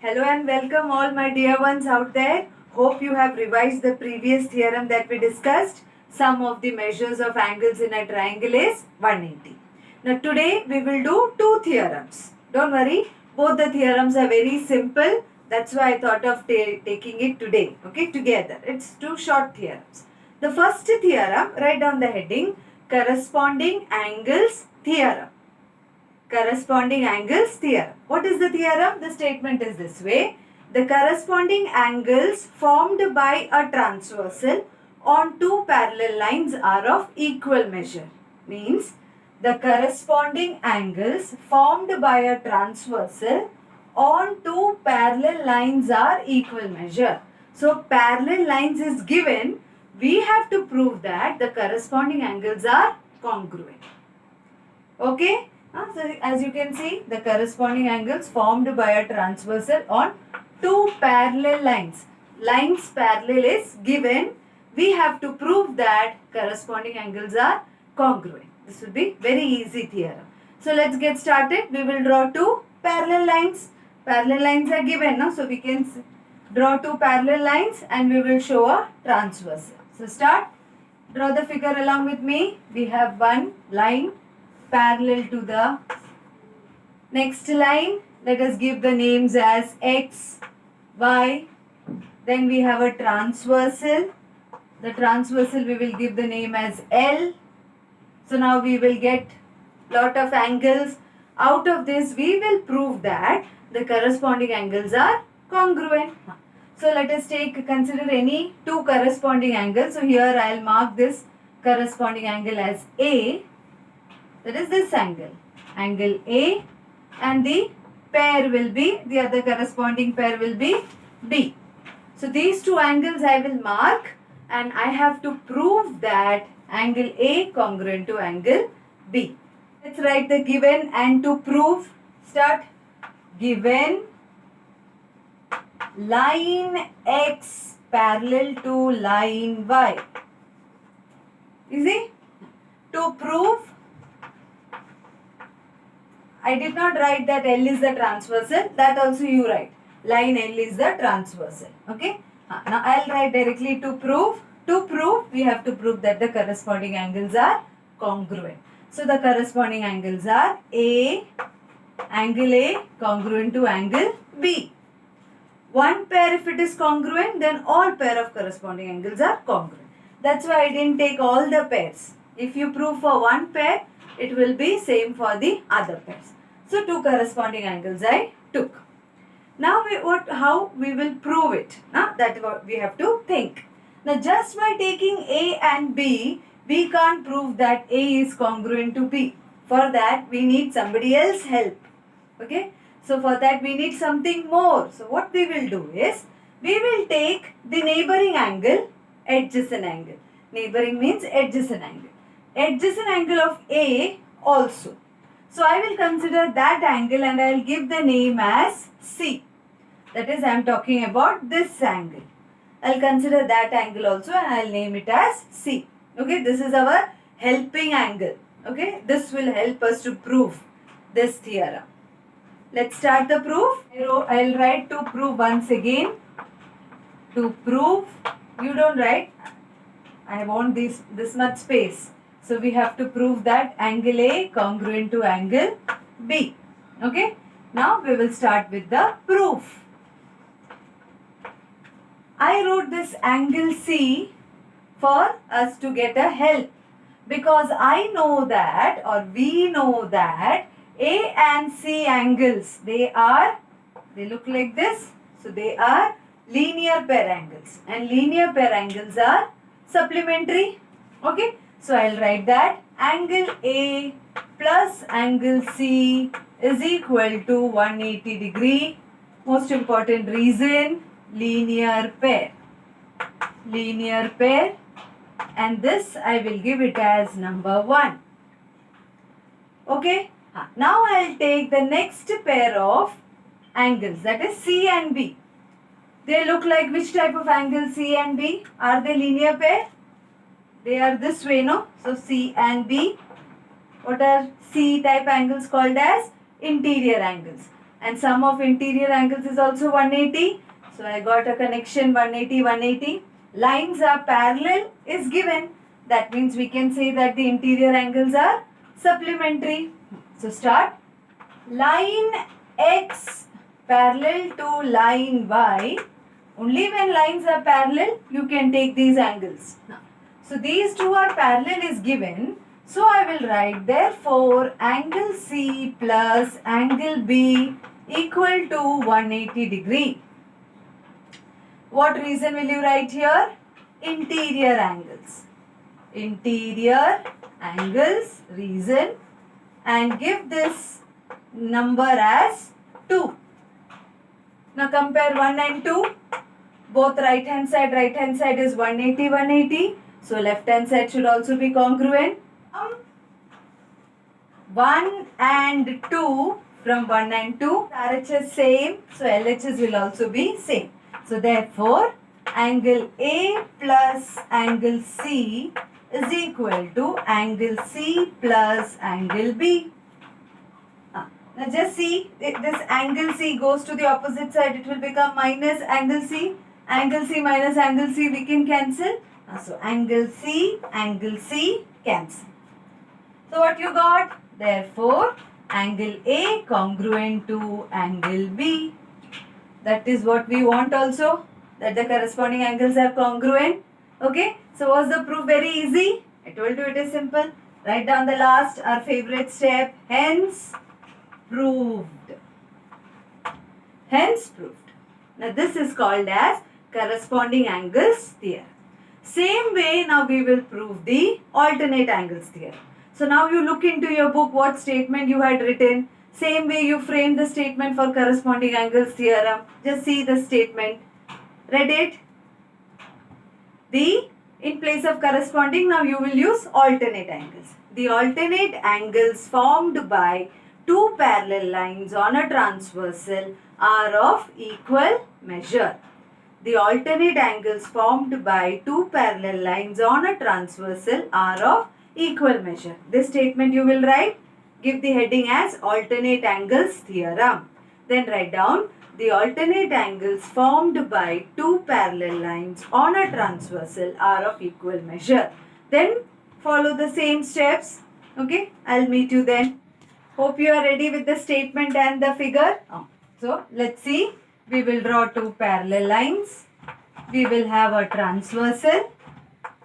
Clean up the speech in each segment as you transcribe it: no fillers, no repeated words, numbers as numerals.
Hello and welcome all my dear ones out there. Hope you have revised the previous theorem that we discussed. Sum of the measures of angles in a triangle is 180. Now today we will do two theorems. Don't worry, both the theorems are very simple. That's why I thought of taking it today. Okay, together. It's two short theorems. The first theorem, write down the heading, corresponding angles theorem. Corresponding angles theorem. What is the theorem? The statement is this way. The corresponding angles formed by a transversal on two parallel lines are of equal measure. Means the corresponding angles formed by a transversal on two parallel lines are equal measure. So parallel lines is given. We have to prove that the corresponding angles are congruent. Okay? So as you can see, the corresponding angles formed by a transversal on two parallel lines. Lines parallel is given. We have to prove that corresponding angles are congruent. This will be very easy theorem. So let's get started. We will draw two parallel lines. Parallel lines are given. No? So we can draw two parallel lines and we will show a transversal. So start. Draw the figure along with me. We have one line parallel to the next line. Let us give the names as X, Y. Then we have a transversal. The transversal we will give the name as L. So now we will get lot of angles. Out of this we will prove that the corresponding angles are congruent. So let us consider any two corresponding angles. So here I will mark this corresponding angle as A. That is this angle, angle A, and the pair will be, the other corresponding pair will be B. So these two angles I will mark and I have to prove that angle A congruent to angle B. Let's write the given and to prove. Start. Given line X parallel to line Y. Easy? To prove, I did not write that L is the transversal. That also you write. Line L is the transversal. Okay. Now I will write directly to prove. To prove, we have to prove that the corresponding angles are congruent. So the corresponding angles are angle A congruent to angle B. One pair if it is congruent, then all pair of corresponding angles are congruent. That's why I didn't take all the pairs. If you prove for one pair, it will be same for the other pairs. So two corresponding angles I took. Now how we will prove it? That what we have to think. Now just by taking A and B, we can't prove that A is congruent to B. For that we need somebody else's help. Okay. So for that we need something more. So what we will do is, we will take the neighboring angle, adjacent angle. Neighboring means adjacent angle. Adjacent angle of A also. So I will consider that angle and I will give the name as C. That is, I am talking about this angle. I will consider that angle also and I will name it as C. Okay, this is our helping angle. Okay, this will help us to prove this theorem. Let's start the proof. I will write to prove once again. To prove, you don't write. I want this much space. So we have to prove that angle A congruent to angle B. Okay. Now we will start with the proof. I wrote this angle C for us to get a help. Because I know that, or we know that A and C angles, they look like this. So they are linear pair angles. And linear pair angles are supplementary. Okay. So I will write that angle A plus angle C is equal to 180 degree. Most important reason, linear pair. Linear pair, and this I will give it as number 1. Okay. Now I will take the next pair of angles, that is C and B. They look like which type of angle? C and B. Are they linear pair? They are this way, no? So C and B. What are C type angles called as? Interior angles. and sum of interior angles is also 180. So I got a connection 180, 180. Lines are parallel is given. That means we can say that the interior angles are supplementary. So start. Line X parallel to line Y. Only when lines are parallel you can take these angles. So these two are parallel is given. So I will write therefore angle C plus angle B equal to 180 degree. What reason will you write here? Interior angles. Interior angles reason, and give this number as 2. Now compare 1 and 2. Both right hand side is 180, 180. So left hand side should also be congruent. 1 and 2, from 1 and 2, RHS same, so LHS will also be same. So therefore, angle A plus angle C is equal to angle C plus angle B. Now just see, this angle C goes to the opposite side, it will become minus angle C. Angle C minus angle C we can cancel. So angle C cancel. So what you got? Therefore, angle A congruent to angle B. That is what we want also, that the corresponding angles are congruent. Okay, so was the proof very easy? I told you it is simple. Write down the last, our favorite step, hence proved. Hence proved. Now this is called as corresponding angles theorem. Same way now we will prove the alternate angles theorem. So now you look into your book what statement you had written. Same way you frame the statement for corresponding angles theorem. Just see the statement. Read it. In place of corresponding, now you will use alternate angles. The alternate angles formed by two parallel lines on a transversal are of equal measure. The alternate angles formed by two parallel lines on a transversal are of equal measure. This statement you will write. Give the heading as alternate angles theorem. Then write down the alternate angles formed by two parallel lines on a transversal are of equal measure. Then follow the same steps. Okay, I'll meet you then. Hope you are ready with the statement and the figure. So let's see. We will draw two parallel lines. We will have a transversal.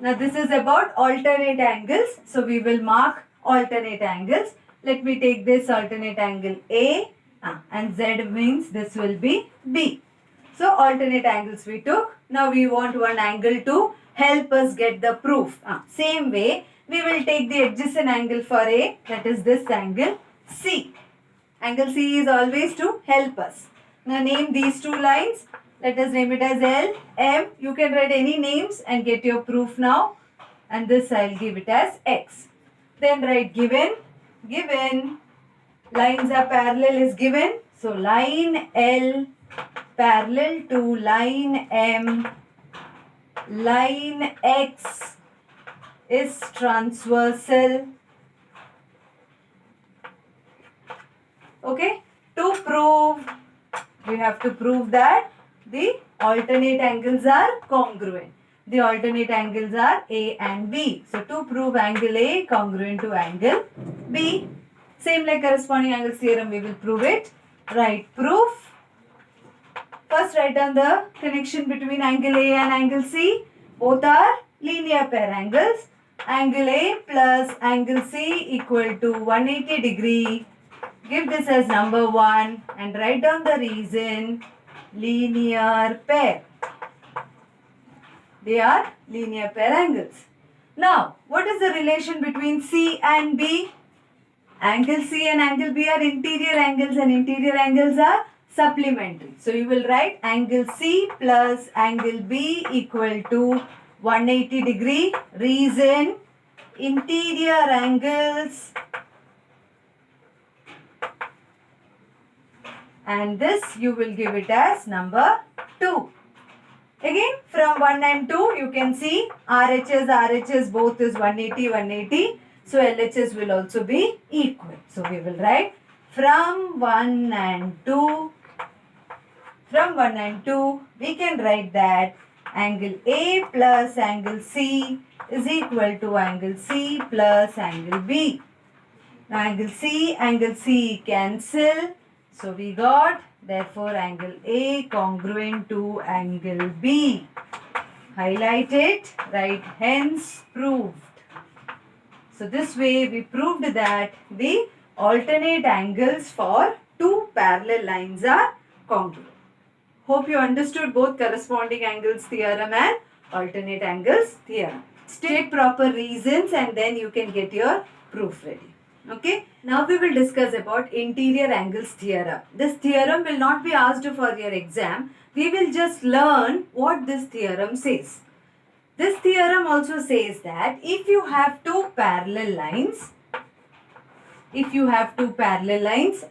Now this is about alternate angles. So we will mark alternate angles. Let me take this alternate angle A and Z means this will be B. So alternate angles we took. Now we want one angle to help us get the proof. Same way we will take the adjacent angle for A, that is this angle C. Angle C is always to help us. Now name these two lines. Let us name it as L, M. You can write any names and get your proof now. And this I will give it as X. Then write given. Lines are parallel is given. So line L parallel to line M. Line X is transversal. Okay. To prove, we have to prove that the alternate angles are congruent. The alternate angles are A and B. So to prove angle A congruent to angle B, same like corresponding angles theorem, we will prove it. Write proof. First write down the connection between angle A and angle C. Both are linear pair angles. Angle A plus angle C equal to 180 degree. Give this as number 1 and write down the reason. Linear pair. They are linear pair angles. Now, what is the relation between C and B? Angle C and angle B are interior angles and interior angles are supplementary. So, you will write angle C plus angle B equal to 180 degree. Reason, interior angles, and this you will give it as number 2. Again from 1 and 2 you can see RHS both is 180, 180. So LHS will also be equal. So we will write from 1 and 2, we can write that angle A plus angle C is equal to angle C plus angle B. Now angle C cancel. So we got therefore angle A congruent to angle B. Highlight it, write hence proved. So this way we proved that the alternate angles for two parallel lines are congruent. Hope you understood both corresponding angles theorem and alternate angles theorem. State proper reasons and then you can get your proof ready. Okay. Now we will discuss about interior angles theorem. This theorem will not be asked for your exam. We will just learn what this theorem says. This theorem also says that if you have two parallel lines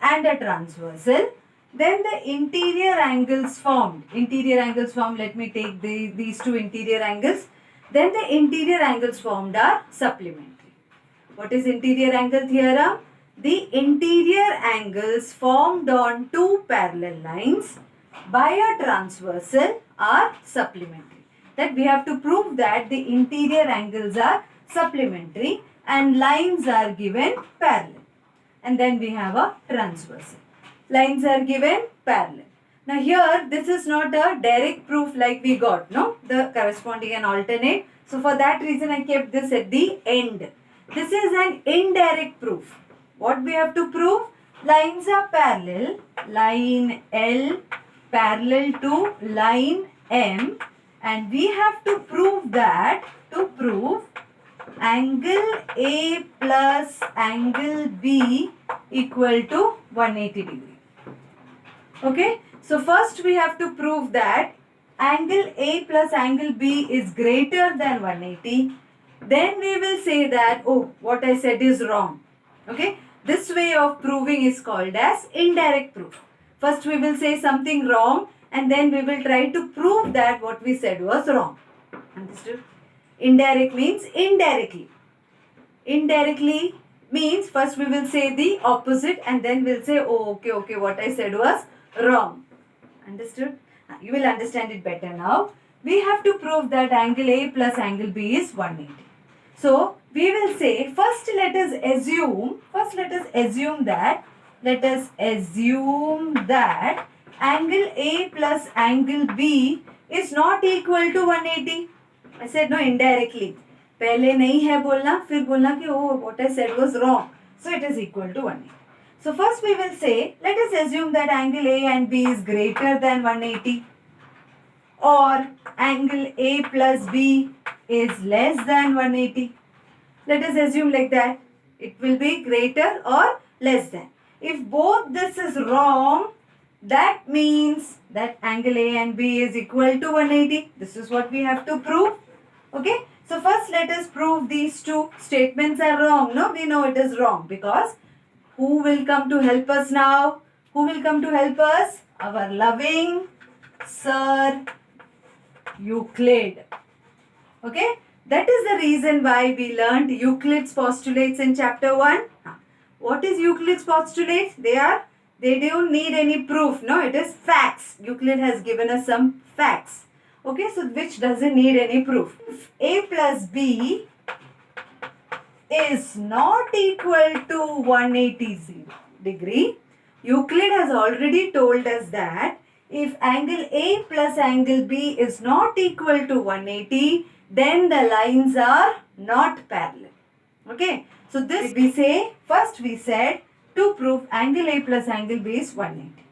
and a transversal, then the interior angles formed, let me take these two interior angles, then the interior angles formed are supplementary. What is interior angle theorem? The interior angles formed on two parallel lines by a transversal are supplementary. That we have to prove that the interior angles are supplementary and lines are given parallel. And then we have a transversal. Lines are given parallel. Now here this is not a direct proof like we got, no? The corresponding and alternate. So for that reason I kept this at the end. This is an indirect proof. What we have to prove? Lines are parallel. Line L parallel to line M. And we have to prove that, angle A plus angle B equal to 180 degree. Okay. So first we have to prove that angle A plus angle B is greater than 180. Then we will say that, oh, what I said is wrong. Okay. This way of proving is called as indirect proof. First we will say something wrong and then we will try to prove that what we said was wrong. Understood? Indirect means indirectly. Indirectly means first we will say the opposite and then we'll say, oh, okay, what I said was wrong. Understood? You will understand it better now. We have to prove that angle A plus angle B is 180. So we will say, first let us assume that angle A plus angle B is not equal to 180. I said no, indirectly. पहले नहीं है बोलना, फिर बोलना कि oh, what I said was wrong. So it is equal to 180. So first we will say, let us assume that angle A and B is greater than 180. Or angle A plus B is less than 180. Let us assume like that. It will be greater or less than. If both this is wrong, that means that angle A and B is equal to 180. This is what we have to prove. Okay. So first let us prove these two statements are wrong. No, we know it is wrong because who will come to help us now? Who will come to help us? Our loving Sir Euclid. Okay. That is the reason why we learned Euclid's postulates in chapter 1. What is Euclid's postulates? They don't need any proof. No, it is facts. Euclid has given us some facts. Okay, so which doesn't need any proof. If A plus B is not equal to 180 degree, Euclid has already told us that if angle A plus angle B is not equal to 180, then the lines are not parallel. Okay, so this we say, first we said to prove angle A plus angle B is 180.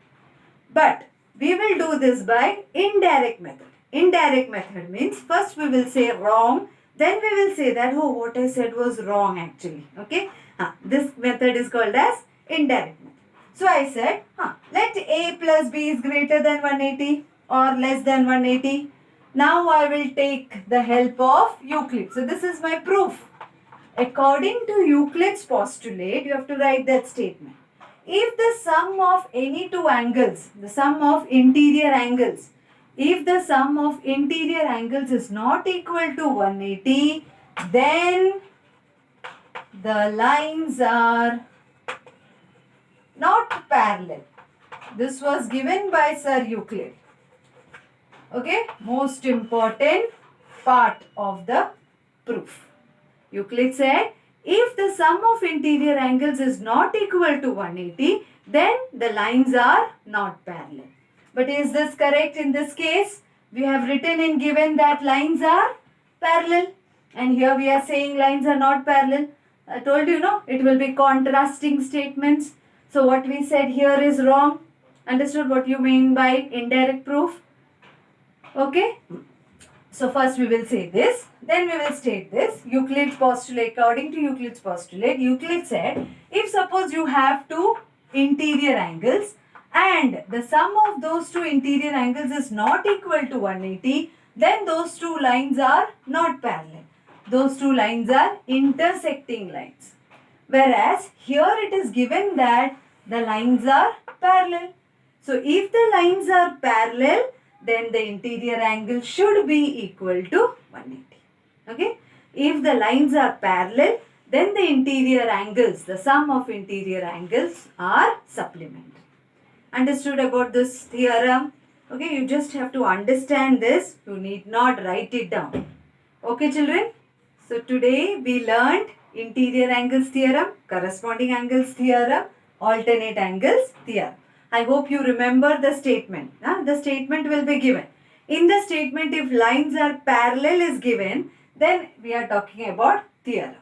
But we will do this by indirect method. Indirect method means first we will say wrong, then we will say that, oh, what I said was wrong actually. Okay, this method is called as indirect method. So I said, let A plus B is greater than 180 or less than 180. Now I will take the help of Euclid. So this is my proof. According to Euclid's postulate, you have to write that statement. If the sum of any two angles, the sum of interior angles, if the sum of interior angles is not equal to 180, then the lines are not parallel. This was given by Sir Euclid. Okay, most important part of the proof. Euclid said, if the sum of interior angles is not equal to 180, then the lines are not parallel. But is this correct in this case? We have written in given that lines are parallel. And here we are saying lines are not parallel. I told you, no, it will be contrasting statements. So what we said here is wrong. Understood what you mean by indirect proof? Okay. So first we will say this, then we will state this. Euclid's postulate, according to Euclid's postulate, Euclid said, if suppose you have two interior angles and the sum of those two interior angles is not equal to 180, then those two lines are not parallel. Those two lines are intersecting lines. Whereas here it is given that the lines are parallel. So if the lines are parallel, then the interior angle should be equal to 180. Okay. If the lines are parallel, then the interior angles, the sum of interior angles are supplementary. Understood about this theorem? Okay, you just have to understand this. You need not write it down. Okay, children? So today we learned interior angles theorem, corresponding angles theorem, alternate angles theorem. I hope you remember the statement. The statement will be given. In the statement, if lines are parallel is given, then we are talking about theorem.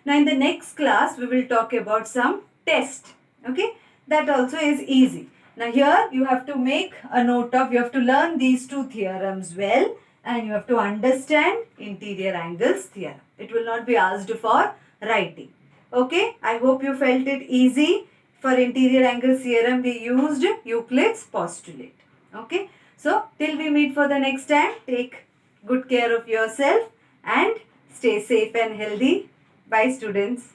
Now in the next class, we will talk about some test. Okay, that also is easy. Now here you have to make a note of, you have to learn these two theorems well and you have to understand interior angles theorem. It will not be asked for writing. Okay, I hope you felt it easy. For interior angles theorem, we used Euclid's postulate. Okay. So, till we meet for the next time, take good care of yourself and stay safe and healthy. Bye, students.